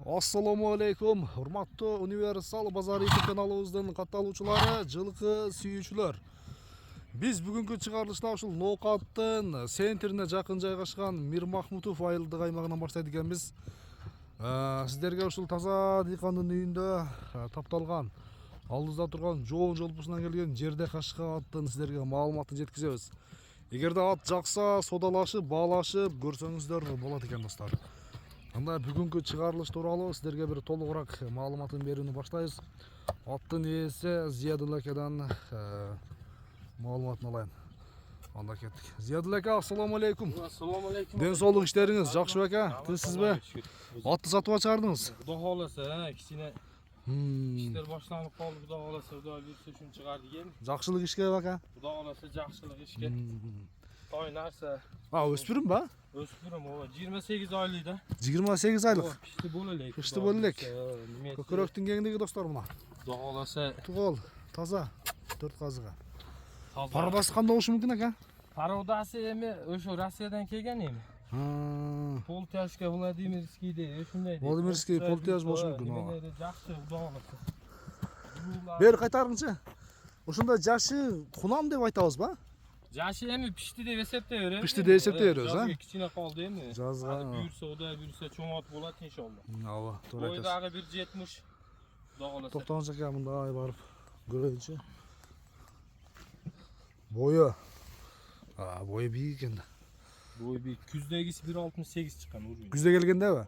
Assalamu alaikum, hurmatlı Universal Bazar YouTube kanalımızdan katılımcıları, жылқы сүйүүчүлөр. Biz bugünkü çıkarılışta ушул Ноокаттын центрине жакын жайгашкан Мир Махмутов айылдык аймагынан баштайт экенбиз. Сиздерге ушул таза дыйкандын үйүндө тапталган, алдыбызда турган жоон жолпусунан келген жерде кашка аттын сиздерге маалыматын жеткизебиз. Эгерде ат жакса, содалашып, баалашып көрсөңүздөр болот экен достор. Анда бүгүнкү чыгарылыш тууралуу сиздерге бир толугураак маалыматын берүүнү баштайбыз. Аттын ээси Зиядулла акадан маалыматын алайын. Анда кеттик. Зиядулла ака, ассаламу алейкум. Ассаламу алейкум. Ден соолук иштериңиз жакшыбы ака? Тынчсызбы? Атты сатууга чыгардыңыз? Кудай кааласа, кичине иштер башталып калды. Кудай кааласа, Кудай буйрса ушуну чыгарды экен. Жакшылык ишке ака? Кудай кааласа, жакшылык ишке. Той нарса. Өспүрүм ба? Өспүрүм, ооба, 28 айлык да. 28 айлык. Кышты боло элек. Кышты боло элек. Көкүрөктүн кеңдиги достор мына. Кудай кааласа, Тугол, таза, 4 казыга. таза. Парабасы кандай болушу мүмкүн ака? Пародасы эми ошо Россиядан келген эми. Полтяжка Владимирскийде, ошондой. Владимирский полтяж болушу мүмкүн. Жакшы, Кудай кааласа. Бери кайтарыңчы. Ошондой жашы кунам деп айтабыз ба? Жашы эми пишти деп эсептей беребиз. Пишти деп эсептей беребиз, а? Жазга кичине калды эми. Жазга. Буйрса, Кудай буйрса чоң ат болот иншалла. Ооба, туура Бой айтасыз. дагы 1.70. Кудай кааласа. Токтогончу ака, мындай барып көрөйүнчү. Бою. Бою бийик экен. Бой бийик. Күздөгүсү 1.68 чыккан уровень. Күздө келгендеби?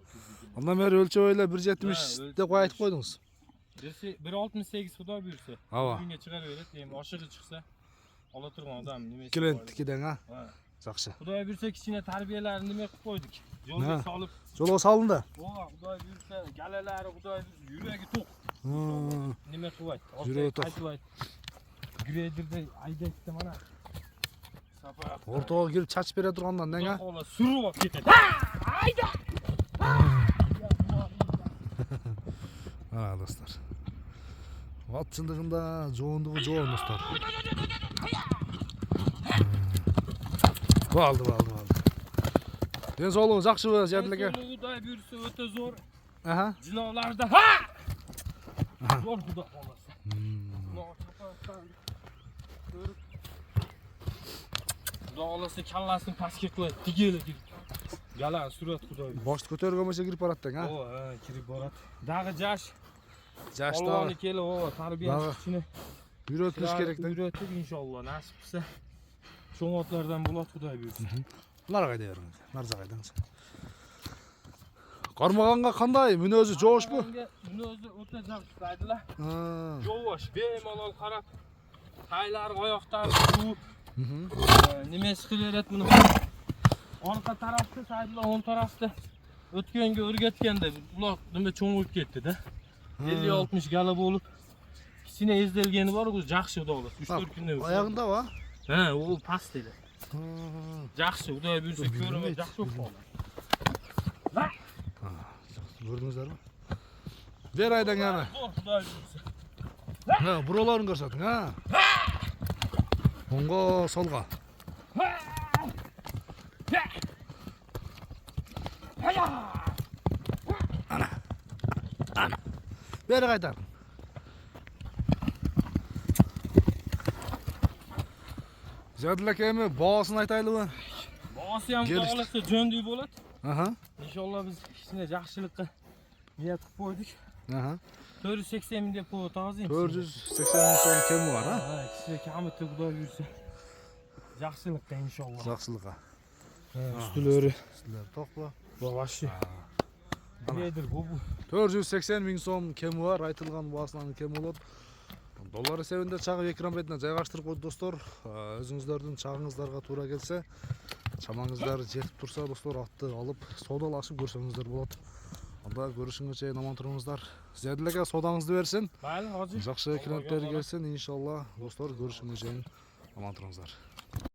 Андан бери өлчөп эле 1.70 деп айтып койдуңуз. 1.68 Кудай буйрса. Ооба. Уровеньге чыгара берет. Эми ашыгы чыкса ала турган адам немеси. Клиенттикиден, а? Жакшы. Кудай буйрса кичине тарбияларын неме кылып койдук. Жолго салып. Жолго салынды. Ооба, Кудай буйрса галалары Кудай буйрса жүрөгү ток. Неме кылбайт. Жүрөгү ток. Айтылбайт. Грейдерде айдайтты мана. Сапа. Ортого кирип чачып бере тургандан нең, а? Ола сүрүп алып кетет. Айда! Достор. Ат чындыгында жоондугу жоон достор. Балды. Ден соолугуңуз жакшыбы, Зиядулла ака? Кудай буйрса өтө зор. Аха. Жиналарда. Зор Кудай кааласа. Кудай кааласа калласын пастке кылат, тигеле кирип. Галан сүрөт Кудай. Башты көтөргөнбөсө кирип барат тең, а? Ооба, кирип барат. Дагы жаш. Жашта Алланы келе, ооба, тарбия кичине. үйрөтүлүш керек тең. Үйрөтүп иншалла, насип кылса. Чоң атлардан болот Кудай буйрса. Нар кайда бериңиз? Нарза кайдаңыз? Кармаганга кандай? Мүнөзү жоошпу? Мүнөзү өтө жакшы Ha. Жош, беймалал карап. Тайлар, аяктары жууп. Немеси кылып берет муну. Арка тарапты, сайдла оң тарапты. Өткөнгө өргөткөндө булак неме чоң болуп кетти да. 50-60 гала болуп. Кичине эзделгени бар, бул жакшы Кудай кааласа. 3-4 күндөн. Аягында ба? Ол пас деле. Жакшы, Кудай буйрса көрүмө жакшы болуп калды. Көрдүңүздөрбү? Бер айдаң аны. Кудай буйрса. Бураларын көрсөтүң, а? Оңго, солго. Ana. Beri kaytar. Ziyadullo aka mi bahosin aytaylikmi? Bahosi ham Kудай kааласа жөндөй болот. Aha. Inshaalloh biz kishine жакшылыкка niyat qilib qo'ydik. Aha. 480 ming deb qo'yib o'tamiz. 480 ming so'm kemi var, ha? Kishine kamiti Kудай buyrsa жакшылыкка inshaalloh. Жақсылыққа. Üstülöri. Sizler tokla. Babaşı. Nedir bu? 480 ming so'm kemi var, айтылган баасынан кем болот. Доллар есебинде чагып экран бетине жайгаштырып койдук достор. Өзүңүздөрдүн чагыңыздарга туура келсе, чамаңыздар жетип турса достор, атты алып содалашып көрсөңүздөр болот. Анда көрүшүнгө чейин аман туруңуздар. Зиядулла ака содаңызды берсин. Майли, hacı. Жакшы клиенттер келсин, иншалла достор, көрүшүнгө чейин аман туруңуздар.